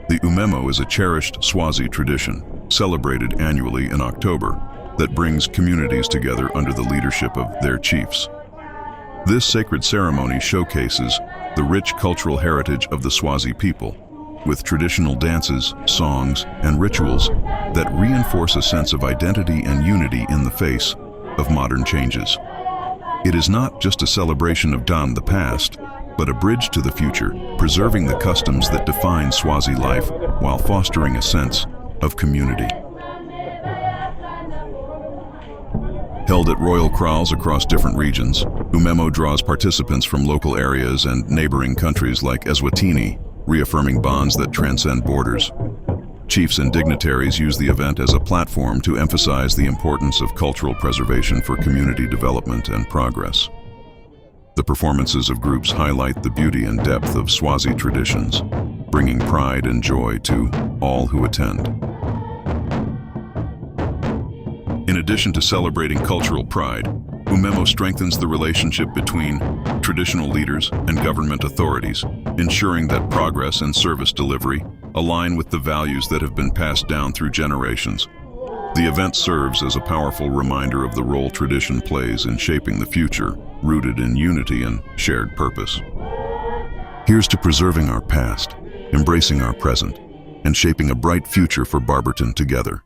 The Ummemo is a cherished Swazi tradition, celebrated annually in October, that brings communities together under the leadership of their chiefs. This sacred ceremony showcases the rich cultural heritage of the Swazi people, with traditional dances, songs, and rituals that reinforce a sense of identity and unity in the face of modern changes. It is not just a celebration of the past, but a bridge to the future, preserving the customs that define Swazi life while fostering a sense of community. Held at royal kraals across different regions, Ummemo draws participants from local areas and neighboring countries like Eswatini, reaffirming bonds that transcend borders. Chiefs and dignitaries use the event as a platform to emphasize the importance of cultural preservation for community development and progress. The performances of groups highlight the beauty and depth of Swazi traditions, bringing pride and joy to all who attend. In addition to celebrating cultural pride, Ummemo strengthens the relationship between traditional leaders and government authorities, ensuring that progress and service delivery align with the values that have been passed down through generations. The event serves as a powerful reminder of the role tradition plays in shaping the future, rooted in unity and shared purpose. Here's to preserving our past, embracing our present, and shaping a bright future for Barberton together.